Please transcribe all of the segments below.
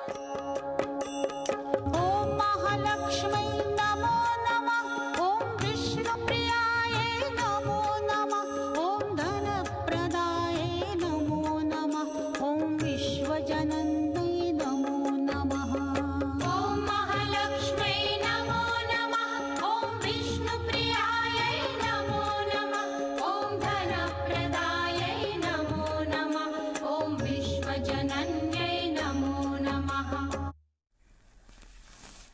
ॐ महालक्ष्मै नमो नमः। ॐ विष्णुप्रियायै नमो नमः। ॐ धनप्रदायै नमो नमः। ॐ विश्वजनन्यै नमो नमः। ॐ महालक्ष्मै नमो नमः। ॐ विष्णुप्रियायै नमो नमः। ॐ धनप्रदायै नमो नमः। ॐ विश्वजनन्यै नमो नमः।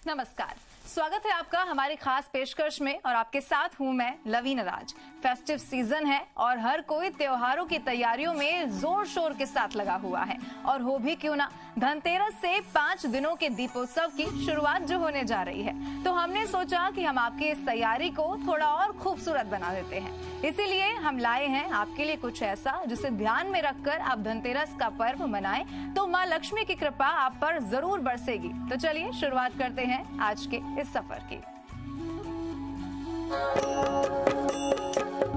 नमस्कार, स्वागत है आपका हमारी खास पेशकश में और आपके साथ हूं मैं लवीना राज। फेस्टिव सीजन है और हर कोई त्योहारों की तैयारियों में जोर शोर के साथ लगा हुआ है और हो भी क्यों ना, धनतेरस से 5 दिनों के दीपोत्सव की शुरुआत जो होने जा रही है, तो हमने सोचा कि हम आपकी इस तैयारी को थोड़ा और खूबसूरत बना देते हैं। इसीलिए हम लाए हैं आपके लिए कुछ ऐसा जिसे ध्यान में रखकर आप धनतेरस का पर्व मनाएं तो माँ लक्ष्मी की कृपा आप पर जरूर बरसेगी। तो चलिए शुरुआत करते हैं आज के इस सफर की।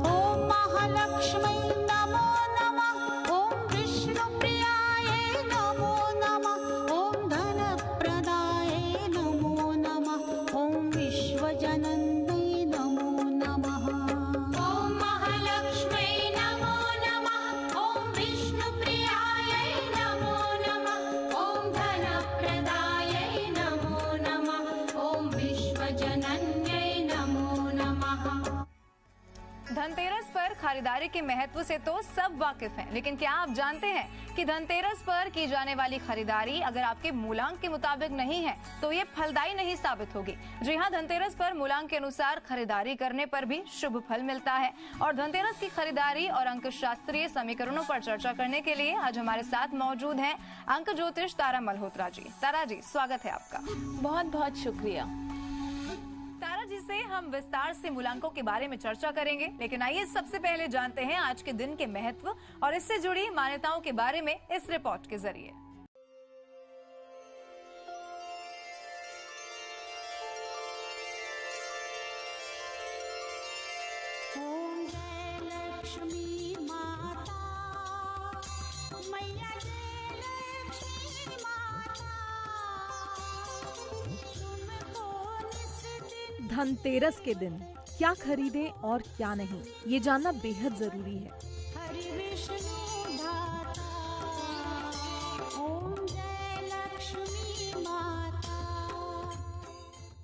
ॐ महालक्ष्मै नमो नमः। ॐ विष्णुप्रियायै नमो नमः। ॐ धनप्रदायै नमो नमः। ॐ विश्वजनन्यै नमो नमः। ॐ महालक्ष्मै नमो नमः। ॐ विष्णुप्रियायै नमो नमः। ॐ धनप्रदायै नमो नमः। ॐ विश्वजनन्यै नमो नमः। धनतेरस पर खरीदारी के महत्व से तो सब वाकिफ हैं, लेकिन क्या आप जानते हैं कि धनतेरस पर की जाने वाली खरीदारी अगर आपके मूलांक के मुताबिक नहीं है तो ये फलदायी नहीं साबित होगी। जी हाँ, धनतेरस पर मूलांक के अनुसार खरीदारी करने पर भी शुभ फल मिलता है। और धनतेरस की खरीदारी और अंक शास्त्रीय समीकरणों पर चर्चा करने के लिए आज हमारे साथ मौजूद हैं अंक ज्योतिष तारा मल्होत्रा जी। तारा जी, स्वागत है आपका। बहुत बहुत शुक्रिया। तारा जी से हम विस्तार से मूलांकों के बारे में चर्चा करेंगे, लेकिन आइए सबसे पहले जानते हैं आज के दिन के महत्व और इससे जुड़ी मान्यताओं के बारे में इस रिपोर्ट के जरिए। ॐ जय लक्ष्मी माता मैया, जय लक्ष्मी माता तुमको निस दिन। धनतेरस के दिन क्या खरीदें और क्या नहीं, ये जानना बेहद जरूरी है। हरि विष्णु धाता। ॐ जय लक्ष्मी माता।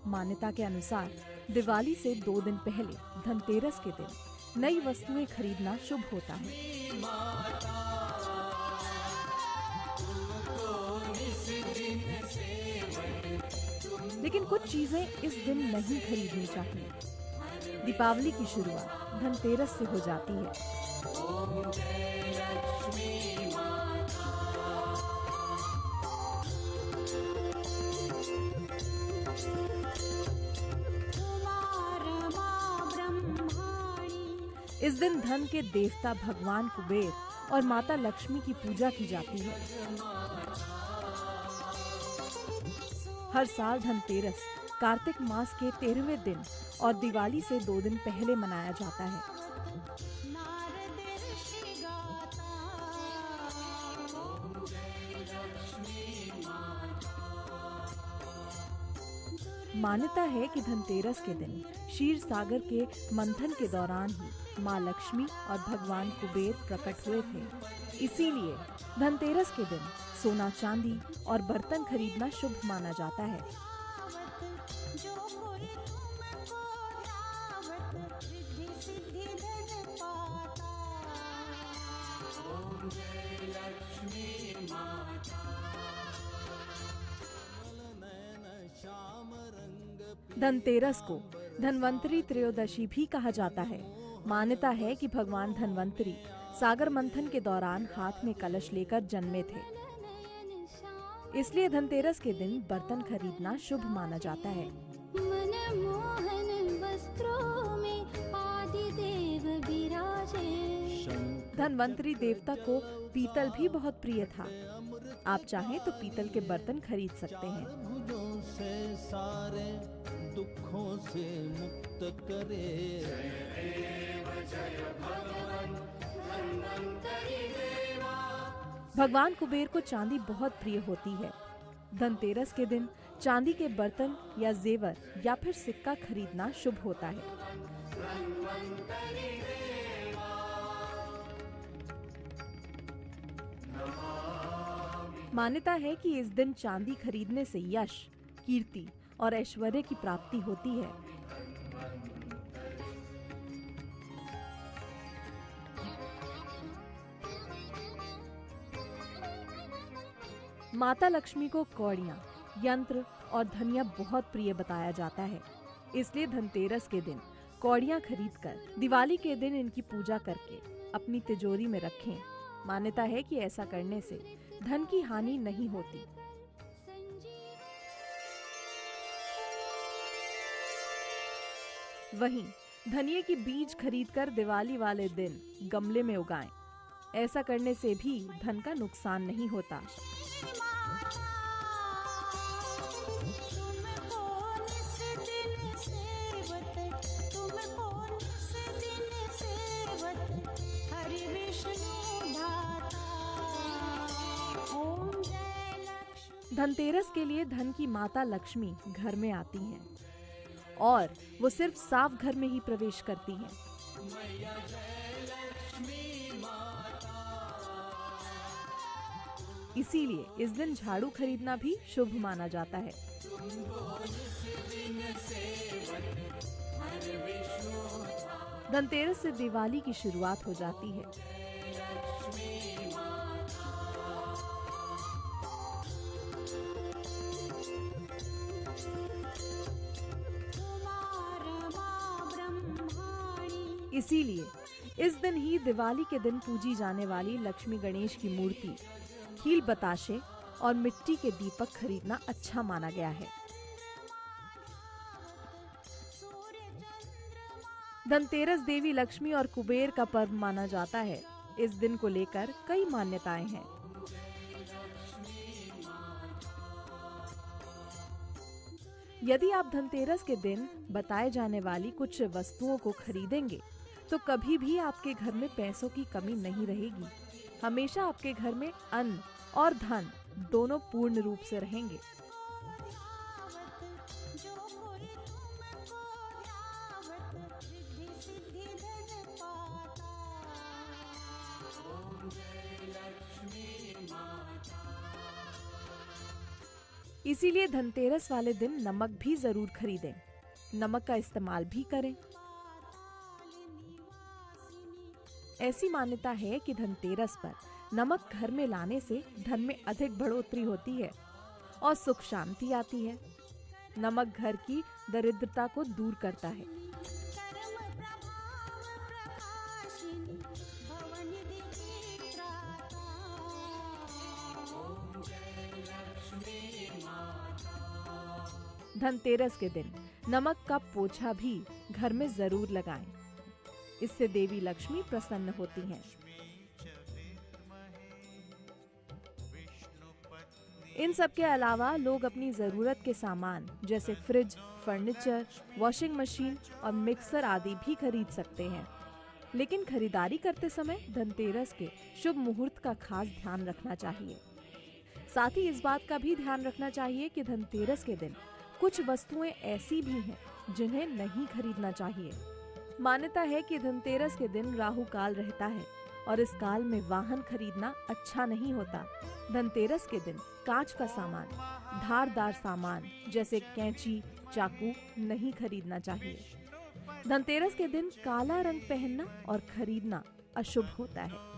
मान्यता के अनुसार दिवाली से 2 दिन पहले धनतेरस के दिन नई वस्तुएं खरीदना शुभ होता है। लेकिन कुछ चीजें इस दिन नहीं खरीदनी चाहिए। दीपावली की शुरुआत धनतेरस से हो जाती है। कुमारमा ब्रह्माणि। इस दिन धन के देवता भगवान कुबेर और माता लक्ष्मी की पूजा की जाती है। हर साल धनतेरस कार्तिक मास के 13वें दिन और दिवाली से 2 दिन पहले मनाया जाता है। नारद ऋषि गाता। मान्यता है कि धनतेरस के दिन क्षीर सागर के मंथन के दौरान ही माँ लक्ष्मी और भगवान कुबेर प्रकट हुए थे। इसीलिए धनतेरस के दिन सोना चांदी और बर्तन खरीदना शुभ माना जाता है। जो कोई तुमको ध्यावत, रिद्धि सिद्धि धन पाता। ॐ जय लक्ष्मी माता। धनतेरस को धन्वंतरी त्रयोदशी भी कहा जाता है। मान्यता है कि भगवान धन्वंतरी सागर मंथन के दौरान हाथ में कलश लेकर जन्मे थे। इसलिए धनतेरस के दिन बर्तन खरीदना शुभ माना जाता है। मनमोहन वस्त्रों में आदिदेव विराजे। धन्वंतरी देवता को पीतल भी बहुत प्रिय था। आप चाहें तो पीतल के बर्तन खरीद सकते हैं। भुजों से सारे दुखों से मुक्त करे। भगवान कुबेर को चांदी बहुत प्रिय होती है। धनतेरस के दिन चांदी के बर्तन या जेवर या फिर सिक्का खरीदना शुभ होता है। मान्यता है कि इस दिन चांदी खरीदने से यश, कीर्ति और ऐश्वर्य की प्राप्ति होती है। माता लक्ष्मी को कौड़ियाँ, यंत्र और धनिया बहुत प्रिय बताया जाता है। इसलिए धनतेरस के दिन कौड़ियाँ खरीदकर दिवाली के दिन इनकी पूजा करके अपनी तिजोरी में रखें। मान्यता है कि ऐसा करने से धन की हानि नहीं होती। वहीं धनिये की बीज खरीदकर दिवाली वाले दिन गमले में उगाएं। ऐसा करने से भी धन का नुकसान नहीं होता। धनतेरस के लिए धन की माता लक्ष्मी घर में आती हैं और वो सिर्फ साफ घर में ही प्रवेश करती हैं। इसीलिए इस दिन झाड़ू खरीदना भी शुभ माना जाता है। धनतेरस से दिवाली की शुरुआत हो जाती है। इसीलिए इस दिन ही दिवाली के दिन पूजी जाने वाली लक्ष्मी गणेश की मूर्ति, खील बताशे और मिट्टी के दीपक खरीदना अच्छा माना गया है। धनतेरस देवी लक्ष्मी और कुबेर का पर्व माना जाता है। इस दिन को लेकर कई मान्यताएं हैं। यदि आप धनतेरस के दिन बताए जाने वाली कुछ वस्तुओं को खरीदेंगे तो कभी भी आपके घर में पैसों की कमी नहीं रहेगी। हमेशा आपके घर में अन्न और धन दोनों पूर्ण रूप से रहेंगे। इसीलिए धनतेरस वाले दिन नमक भी जरूर खरीदें। नमक का इस्तेमाल भी करें। ऐसी मान्यता है कि धनतेरस पर नमक घर में लाने से धन में अधिक बढ़ोतरी होती है और सुख शांति आती है। नमक घर की दरिद्रता को दूर करता है। धनतेरस के दिन नमक का पोछा भी घर में जरूर लगाएं। इससे देवी लक्ष्मी प्रसन्न होती हैं। इन सब के अलावा लोग अपनी जरूरत के सामान जैसे फ्रिज, फर्नीचर, वॉशिंग मशीन और मिक्सर आदि भी खरीद सकते हैं। लेकिन खरीदारी करते समय धनतेरस के शुभ मुहूर्त का खास ध्यान रखना चाहिए। साथ ही इस बात का भी ध्यान रखना चाहिए कि धनतेरस के दिन कुछ वस्तुएं ऐसी भी हैं जिन्हें नहीं खरीदना चाहिए। मान्यता है कि धनतेरस के दिन राहु काल रहता है और इस काल में वाहन खरीदना अच्छा नहीं होता। धनतेरस के दिन कांच का सामान, धारदार सामान जैसे कैंची, चाकू नहीं खरीदना चाहिए। धनतेरस के दिन काला रंग पहनना और खरीदना अशुभ होता है।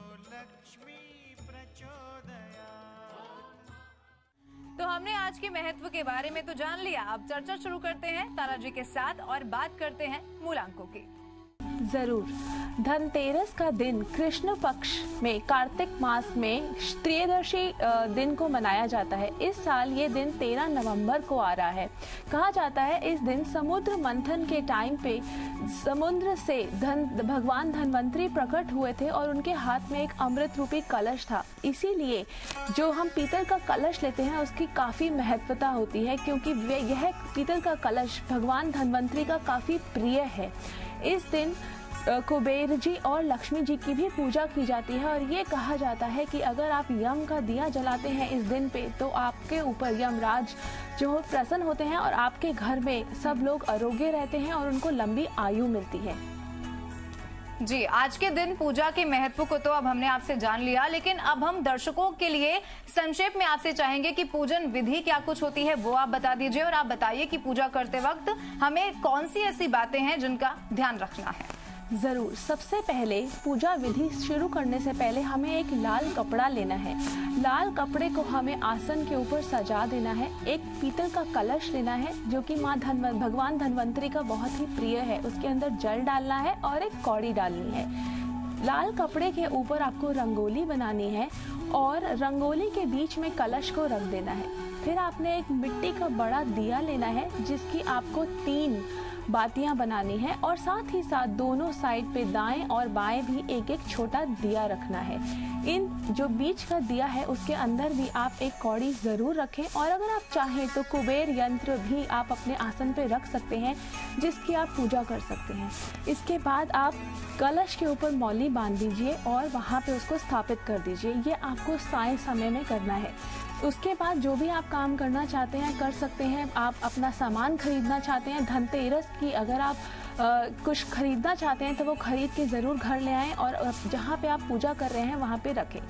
तो हमने आज के महत्व के बारे में तो जान लिया। अब चर्चा शुरू करते हैं तारा जी के साथ और बात करते हैं मूलांकों की। जरूर। धनतेरस का दिन कृष्ण पक्ष में कार्तिक मास में त्रयोदशी दिन को मनाया जाता है। इस साल ये दिन 13 नवंबर को आ रहा है। कहा जाता है इस दिन समुद्र मंथन के टाइम पे समुद्र से भगवान धन्वंतरी प्रकट हुए थे और उनके हाथ में एक अमृत रूपी कलश था। इसीलिए जो हम पीतल का कलश लेते हैं उसकी काफी महत्वता होती है, क्योंकि यह पीतल का कलश भगवान धन्वंतरी का काफी प्रिय है। इस दिन कुबेर जी और लक्ष्मी जी की भी पूजा की जाती है। और ये कहा जाता है कि अगर आप यम का दिया जलाते हैं इस दिन पे तो आपके ऊपर यमराज जो प्रसन्न होते हैं और आपके घर में सब लोग आरोग्य रहते हैं और उनको लंबी आयु मिलती है। जी, आज के दिन पूजा के महत्व को तो अब हमने आपसे जान लिया, लेकिन अब हम दर्शकों के लिए संक्षेप में आपसे चाहेंगे कि पूजन विधि क्या कुछ होती है वो आप बता दीजिए, और आप बताइए कि पूजा करते वक्त हमें कौन सी ऐसी बातें हैं जिनका ध्यान रखना है। जरूर, सबसे पहले पूजा विधि शुरू करने से पहले हमें एक लाल कपड़ा लेना है। लाल कपड़े को हमें आसन के ऊपर सजा देना है। एक पीतल का कलश लेना है जो कि भगवान धन्वंतरी का बहुत ही प्रिय है। उसके अंदर जल डालना है और एक कौड़ी डालनी है। लाल कपड़े के ऊपर आपको रंगोली बनानी है और रंगोली के बीच में कलश को रख देना है। फिर आपने एक मिट्टी का बड़ा दिया लेना है जिसकी आपको 3 बातियां बनानी है और साथ ही साथ दोनों साइड पे दाएं और बाएं भी एक एक छोटा दिया रखना है। इन जो बीच का दिया है उसके अंदर भी आप एक कौड़ी जरूर रखें, और अगर आप चाहें तो कुबेर यंत्र भी आप अपने आसन पे रख सकते हैं जिसकी आप पूजा कर सकते हैं। इसके बाद आप कलश के ऊपर मौली बांध दीजिए और वहाँ पे उसको स्थापित कर दीजिए। ये आपको साय समय में करना है। उसके बाद जो भी आप काम करना चाहते हैं कर सकते हैं। आप अपना सामान खरीदना चाहते हैं, धनतेरस की अगर आप कुछ खरीदना चाहते हैं तो वो खरीद के ज़रूर घर ले आएँ और जहाँ पे आप पूजा कर रहे हैं वहाँ पे रखें।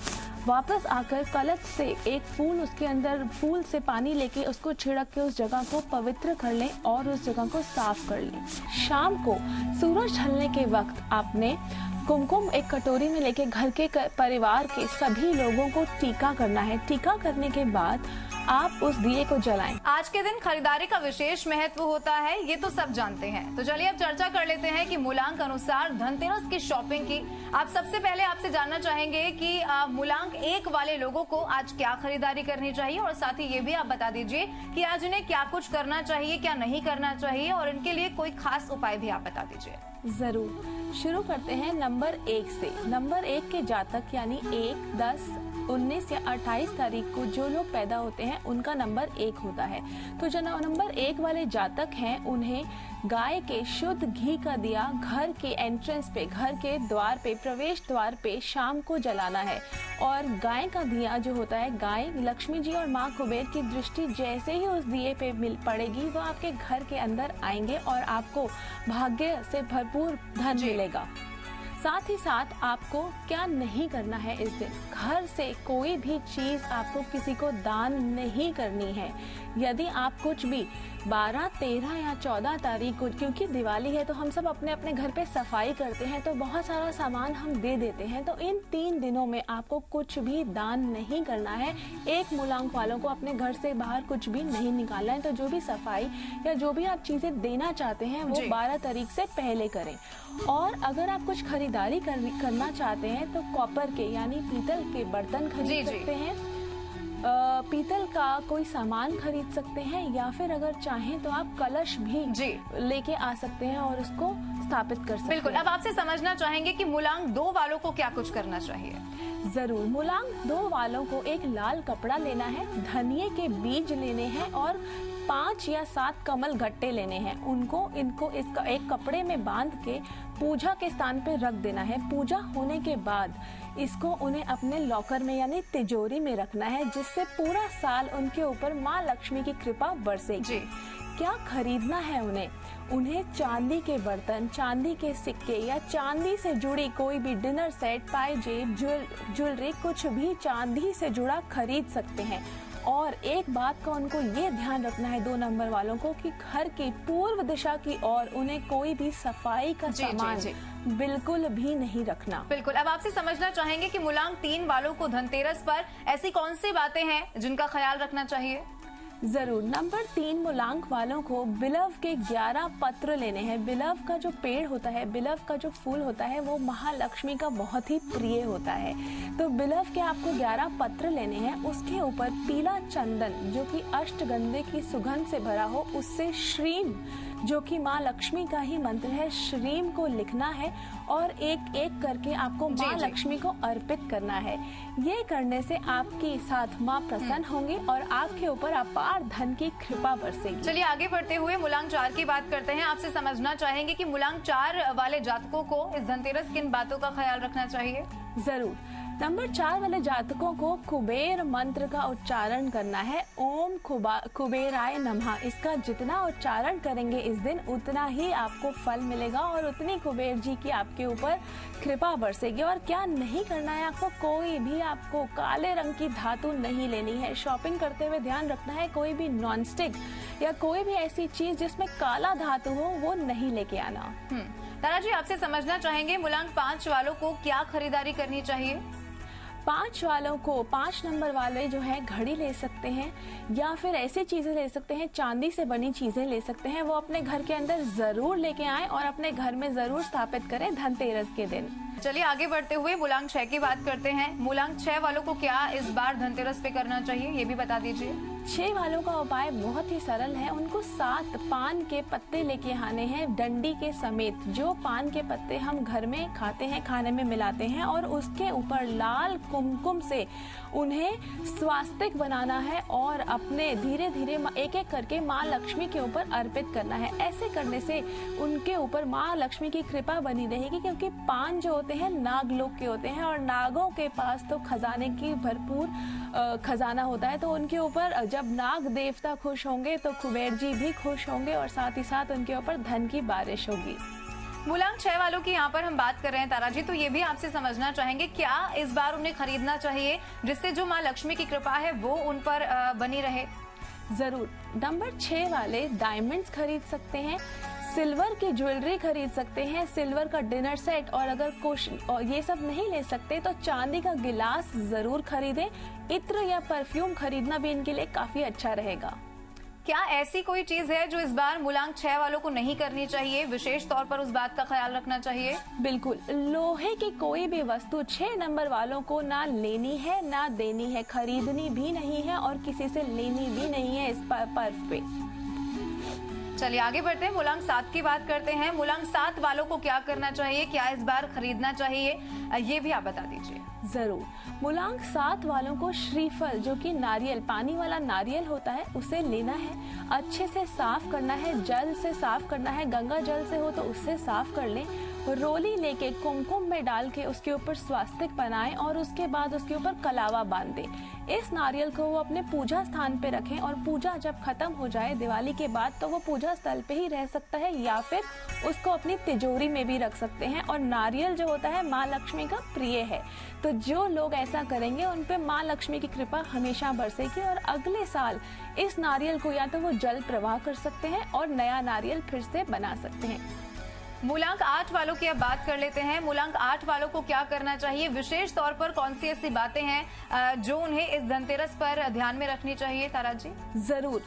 वापस आकर कलश से एक फूल, उसके अंदर फूल से पानी लेके उसको छिड़क के उस जगह को पवित्र कर लें और उस जगह को साफ कर लें। शाम को सूरज ढलने के वक्त आपने कुमकुम एक कटोरी में लेके घर के परिवार के सभी लोगों को टीका करना है। टीका करने के बाद आप उस दिए को जलाएं। आज के दिन खरीदारी का विशेष महत्व होता है, ये तो सब जानते हैं। तो चलिए अब चर्चा कर लेते हैं कि मूलांक अनुसार धनतेरस की शॉपिंग की आप सबसे पहले आपसे जानना चाहेंगे कि मूलांक 1 वाले लोगों को आज क्या खरीदारी करनी चाहिए, और साथ ही ये भी आप बता दीजिए कि आज उन्हें क्या कुछ करना चाहिए, क्या नहीं करना चाहिए, और इनके लिए कोई खास उपाय भी आप बता दीजिए। जरूर, शुरू करते हैं नंबर 1 से। नंबर 1 के जातक यानी 1, 10, 19 या 28 तारीख को जो लोग पैदा होते हैं उनका नंबर 1 होता है। तो जो नंबर 1 वाले जातक हैं उन्हें गाय के शुद्ध घी का दिया घर के एंट्रेंस पे, घर के द्वार पे, प्रवेश द्वार पे शाम को जलाना है। और गाय का दिया जो होता है, गाय लक्ष्मी जी और माँ कुबेर की दृष्टि जैसे ही उस दिए पे मिल पड़ेगी वो आपके घर के अंदर आएंगे और आपको भाग्य से भरपूर धन मिलेगा। साथ ही साथ आपको क्या नहीं करना है इस दिन, घर से कोई भी चीज आपको किसी को दान नहीं करनी है। यदि आप कुछ भी 12, 13 या 14 तारीख को, क्योंकि दिवाली है तो हम सब अपने अपने घर पे सफाई करते हैं तो बहुत सारा सामान हम दे देते हैं, तो इन 3 दिनों में आपको कुछ भी दान नहीं करना है। 1 मूलांक वालों को अपने घर से बाहर कुछ भी नहीं निकालना है। तो जो भी सफाई या जो भी आप चीजें देना चाहते हैं वो 12 तारीख से पहले करें। और अगर आप कुछ खरीदारी करना चाहते हैं तो कॉपर के यानी पीतल के बर्तन खरीद सकते हैं, पीतल का कोई सामान खरीद सकते हैं, या फिर अगर चाहें तो आप कलश भी लेके आ सकते हैं और उसको स्थापित कर सकते हैं। बिल्कुल, अब आपसे समझना चाहेंगे कि मूलांक 2 वालों को क्या कुछ करना चाहिए। जरूर, मूलांक 2 वालों को एक लाल कपड़ा लेना है, धनिये के बीज लेने हैं और 5 या 7 कमल गट्टे लेने हैं। इनको एक कपड़े में बांध के पूजा के स्थान पे रख देना है। पूजा होने के बाद इसको उन्हें अपने लॉकर में यानी तिजोरी में रखना है, जिससे पूरा साल उनके ऊपर माँ लक्ष्मी की कृपा बरसेगी। क्या खरीदना है उन्हें चांदी के बर्तन, चांदी के सिक्के या चांदी से जुड़ी कोई भी डिनर सेट, पायजेब, ज्वेलरी, कुछ भी चांदी से जुड़ा खरीद सकते हैं। और एक बात का उनको ये ध्यान रखना है 2 नंबर वालों को कि घर की पूर्व दिशा की ओर उन्हें कोई भी सफाई का सामान बिल्कुल भी नहीं रखना। बिल्कुल, अब आपसे समझना चाहेंगे कि मूलांक 3 वालों को धनतेरस पर ऐसी कौन सी बातें हैं जिनका ख्याल रखना चाहिए। जरूर, नंबर 3 मूलांक वालों को बिलव के 11 पत्र लेने हैं। बिलव का जो पेड़ होता है, बिलव का जो फूल होता है वो महालक्ष्मी का बहुत ही प्रिय होता है। तो बिलव के आपको 11 पत्र लेने हैं। उसके ऊपर पीला चंदन जो कि अष्टगंधे की सुगंध से भरा हो, उससे श्रीम जो कि माँ लक्ष्मी का ही मंत्र है। श्रीम को लिखना है और एक एक करके आपको माँ लक्ष्मी को अर्पित करना है। ये करने से आपके साथ माँ प्रसन्न होंगी और आपके ऊपर अपार धन की कृपा बरसेगी। चलिए आगे बढ़ते हुए मूलांक 4 की बात करते हैं। आपसे समझना चाहेंगे कि मूलांक 4 वाले जातकों को इस धनतेरस किन बातों का ख्याल रखना चाहिए? जरूर। नंबर 4 वाले जातकों को कुबेर मंत्र का उच्चारण करना है। ओम कुबेराय नमः। इसका जितना उच्चारण करेंगे इस दिन उतना ही आपको फल मिलेगा और उतनी कुबेर जी की आपके ऊपर कृपा बरसेगी। और क्या नहीं करना है आपको, कोई भी आपको काले रंग की धातु नहीं लेनी है। शॉपिंग करते हुए ध्यान रखना है कोई भी नॉनस्टिक या कोई भी ऐसी चीज जिसमें काला धातु हो वो नहीं लेके आना। तारा जी, आपसे समझना चाहेंगे मूलांक 5 वालों को क्या खरीदारी करनी चाहिए? 5 वालों को 5 नंबर वाले जो है घड़ी ले सकते हैं या फिर ऐसी चीजें ले सकते हैं, चांदी से बनी चीजें ले सकते हैं। वो अपने घर के अंदर जरूर लेके आएं और अपने घर में जरूर स्थापित करें धनतेरस के दिन। चलिए आगे बढ़ते हुए मूलांक 6 की बात करते हैं। मूलांक 6 वालों को क्या इस बार धनतेरस पे करना चाहिए, ये भी बता दीजिए। 6 वालों का उपाय बहुत ही सरल है। उनको 7 पान के पत्ते लेके आने हैं डंडी के समेत। जो पान के पत्ते हम घर में खाते हैं, खाने में मिलाते हैं, और उसके ऊपर लाल कुमकुम से उन्हें स्वास्तिक बनाना है और अपने धीरे धीरे एक एक करके माँ लक्ष्मी के ऊपर अर्पित करना है। ऐसे करने से उनके ऊपर माँ लक्ष्मी की कृपा बनी रहेगी, क्योंकि पान जो होते हैं नागलोक के होते हैं और नागों के पास तो खजाने की भरपूर खजाना होता है। तो उनके ऊपर जब नाग देवता खुश होंगे तो कुबेर जी भी खुश होंगे और साथ ही साथ उनके ऊपर धन की बारिश होगी। मूलांक 6 वालों की यहाँ पर हम बात कर रहे हैं तारा जी, तो ये भी आपसे समझना चाहेंगे क्या इस बार उन्हें खरीदना चाहिए जिससे जो माँ लक्ष्मी की कृपा है वो उन पर बनी रहे? जरूर। नंबर 6 वाले डायमंड्स खरीद सकते हैं, सिल्वर की ज्वेलरी खरीद सकते हैं, सिल्वर का डिनर सेट, और अगर कुछ ये सब नहीं ले सकते तो चांदी का गिलास जरूर खरीदें। इत्र या परफ्यूम खरीदना भी इनके लिए काफी अच्छा रहेगा। क्या ऐसी कोई चीज है जो इस बार मूलांक 6 वालों को नहीं करनी चाहिए, विशेष तौर पर उस बात का ख्याल रखना चाहिए? बिल्कुल। लोहे की कोई भी वस्तु 6 नंबर वालों को ना लेनी है ना देनी है, खरीदनी भी नहीं है और किसी से लेनी भी नहीं है इस पर्व पे। चलिए आगे बढ़ते हैं, मूलांक 7 की बात करते हैं। मूलांक 7 वालों को क्या करना चाहिए, क्या इस बार खरीदना चाहिए, ये भी आप बता दीजिए। जरूर। मूलांक 7 वालों को श्रीफल, जो कि नारियल, पानी वाला नारियल होता है, उसे लेना है, अच्छे से साफ करना है, जल से साफ करना है, गंगा जल से हो तो उससे साफ कर लें। रोली लेके कुमकुम में डाल के उसके ऊपर स्वास्तिक बनाएं और उसके बाद उसके ऊपर कलावा बांध दें। इस नारियल को वो अपने पूजा स्थान पे रखें और पूजा जब खत्म हो जाए दिवाली के बाद तो वो पूजा स्थल पे ही रह सकता है या फिर उसको अपनी तिजोरी में भी रख सकते हैं। और नारियल जो होता है माँ लक्ष्मी का प्रिय है, तो जो लोग ऐसा करेंगे उन पे माँ लक्ष्मी की कृपा हमेशा बरसेगी और अगले साल इस नारियल को या तो वो जल प्रवाह कर सकते हैं और नया नारियल फिर से बना सकते हैं। मूलांक 8 वालों की अब बात कर लेते हैं। मूलांक 8 वालों को क्या करना चाहिए, विशेष तौर पर कौन सी ऐसी बातें हैं जो उन्हें इस धनतेरस पर ध्यान में रखनी चाहिए तारा जी? जरूर।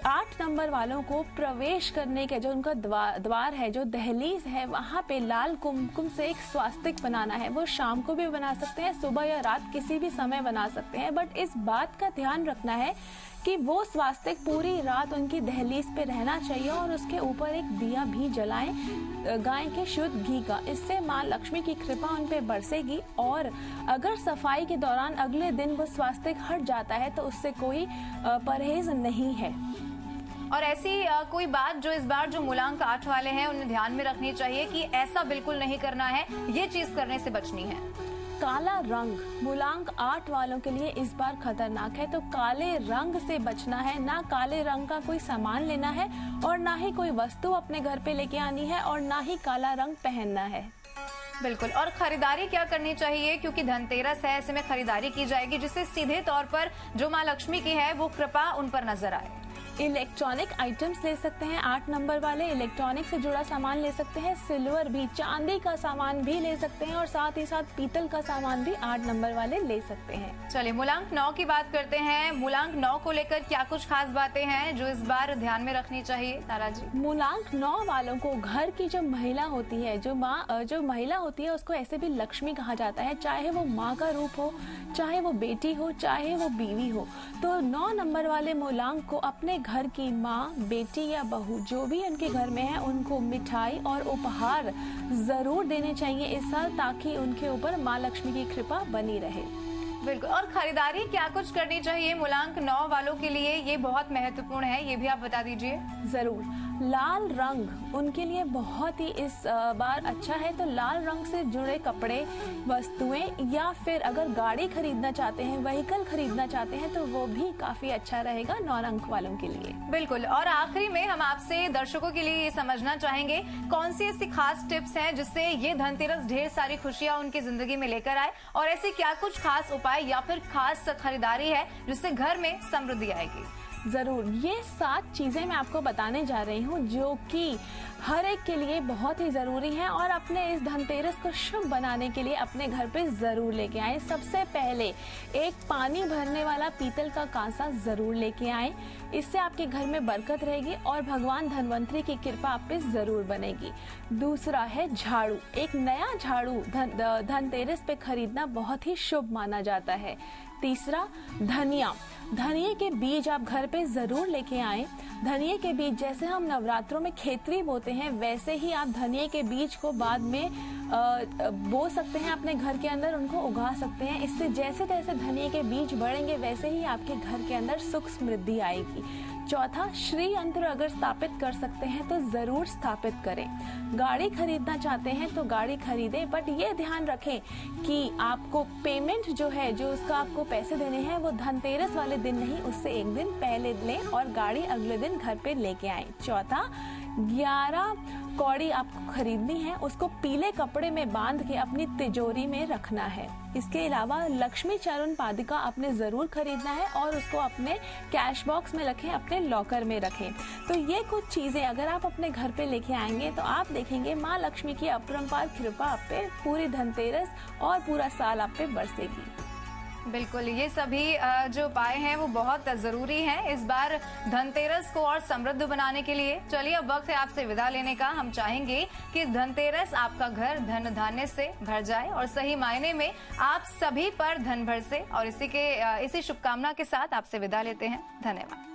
8 नंबर वालों को प्रवेश करने के जो उनका द्वार है, जो दहलीज है, वहाँ पे लाल कुमकुम से एक स्वास्तिक बनाना है। वो शाम को भी बना सकते हैं, सुबह या रात किसी भी समय बना सकते हैं, बट इस बात का ध्यान रखना है कि वो स्वास्तिक पूरी रात उनकी दहलीज पे रहना चाहिए और उसके ऊपर एक दिया भी जलाएं गाय के शुद्ध घी का। इससे माँ लक्ष्मी की कृपा उन पे बरसेगी और अगर सफाई के दौरान अगले दिन वो स्वास्तिक हट जाता है तो उससे कोई परहेज नहीं है। और ऐसी कोई बात जो इस बार जो मूलांक 8 वाले हैं उन्हें ध्यान में रखनी चाहिए कि ऐसा बिल्कुल नहीं करना है, ये चीज करने से बचनी है? काला रंग मूलांक 8 वालों के लिए इस बार खतरनाक है, तो काले रंग से बचना है। ना काले रंग का कोई सामान लेना है और ना ही कोई वस्तु अपने घर पे लेके आनी है और ना ही काला रंग पहनना है। बिल्कुल। और खरीदारी क्या करनी चाहिए, क्योंकि धनतेरस है, ऐसे में खरीदारी की जाएगी जिससे सीधे तौर पर जो माँ लक्ष्मी की है वो कृपा उन पर नजर आए। इलेक्ट्रॉनिक आइटम्स ले सकते हैं 8 नंबर वाले, इलेक्ट्रॉनिक से जुड़ा सामान ले सकते हैं, सिल्वर भी, चांदी का सामान भी ले सकते हैं और साथ ही साथ पीतल का सामान भी 8 नंबर वाले ले सकते हैं। चलिए मूलांक 9 की बात करते हैं। मूलांक 9 को लेकर क्या कुछ खास बातें हैं जो इस बार ध्यान में रखनी चाहिए तारा जी? मूलांक 9 वालों को घर की जो महिला होती है, जो महिला होती है उसको ऐसे भी लक्ष्मी कहा जाता है, चाहे वो माँ का रूप हो, चाहे वो बेटी हो, चाहे वो बीवी हो। तो 9 नंबर वाले मूलांक को अपने घर की माँ, बेटी या बहू जो भी उनके घर में है उनको मिठाई और उपहार जरूर देने चाहिए इस साल, ताकि उनके ऊपर माँ लक्ष्मी की कृपा बनी रहे। बिल्कुल। और खरीदारी क्या कुछ करनी चाहिए मूलांक 9 वालों के लिए, ये बहुत महत्वपूर्ण है, ये भी आप बता दीजिए। जरूर। लाल रंग उनके लिए बहुत ही इस बार अच्छा है, तो लाल रंग से जुड़े कपड़े, वस्तुएं, या फिर अगर गाड़ी खरीदना चाहते हैं, व्हीकल खरीदना चाहते हैं, तो वो भी काफी अच्छा रहेगा 9 अंक वालों के लिए। बिल्कुल। और आखिरी में हम आपसे दर्शकों के लिए ये समझना चाहेंगे कौन सी ऐसी खास टिप्स हैं जिससे ये धनतेरस ढेर सारी खुशियां उनकी जिंदगी में लेकर आए, और ऐसे क्या कुछ खास उपाय या फिर खास खरीदारी है जिससे घर में समृद्धि आएगी। जरूर। ये 7 चीजें मैं आपको बताने जा रही हूँ जो कि हर एक के लिए बहुत ही जरूरी हैं, और अपने इस धनतेरस को शुभ बनाने के लिए अपने घर पे जरूर लेके आएं। सबसे पहले एक पानी भरने वाला पीतल का कांसा जरूर लेके आएं। इससे आपके घर में बरकत रहेगी और भगवान धनवंतरी की कृपा आप पे जरूर बनेगी। दूसरा है झाड़ू। एक नया झाड़ू धनतेरस पे खरीदना बहुत ही शुभ माना जाता है। तीसरा, धनिया। धनिये के बीज आप घर पे जरूर लेके आएं। धनिये के बीज जैसे हम नवरात्रों में खेतरी बोते हैं, वैसे ही आप धनिये के बीज को बाद में बो सकते हैं, अपने घर के अंदर उनको उगा सकते हैं। इससे जैसे जैसे धनिये के बीज बढ़ेंगे वैसे ही आपके घर के अंदर सुख समृद्धि आएगी। चौथा, श्री यंत्र अगर स्थापित कर सकते हैं तो जरूर स्थापित करें। गाड़ी खरीदना चाहते हैं तो गाड़ी खरीदें, बट ये ध्यान रखें कि आपको पेमेंट जो है, जो उसका आपको पैसे देने हैं, वो धनतेरस वाले दिन नहीं, उससे एक दिन पहले लें और गाड़ी अगले दिन घर पे लेके आएं। चौथा, 11 कौड़ी आपको खरीदनी है, उसको पीले कपड़े में बांध के अपनी तिजोरी में रखना है। इसके अलावा लक्ष्मी चरण पादिका आपने जरूर खरीदना है और उसको अपने कैश बॉक्स में रखें, अपने लॉकर में रखें। तो ये कुछ चीजें अगर आप अपने घर पे लेके आएंगे तो आप देखेंगे माँ लक्ष्मी की अपरंपार कृपा आप पे पूरी धनतेरस और पूरा साल आप पे बरसेगी। बिल्कुल। ये सभी जो उपाय हैं वो बहुत जरूरी हैं इस बार धनतेरस को और समृद्ध बनाने के लिए। चलिए अब वक्त है आपसे विदा लेने का। हम चाहेंगे कि धनतेरस आपका घर धन धान्य से भर जाए और सही मायने में आप सभी पर धन बरसे, और इसी शुभकामना के साथ आपसे विदा लेते हैं। धन्यवाद।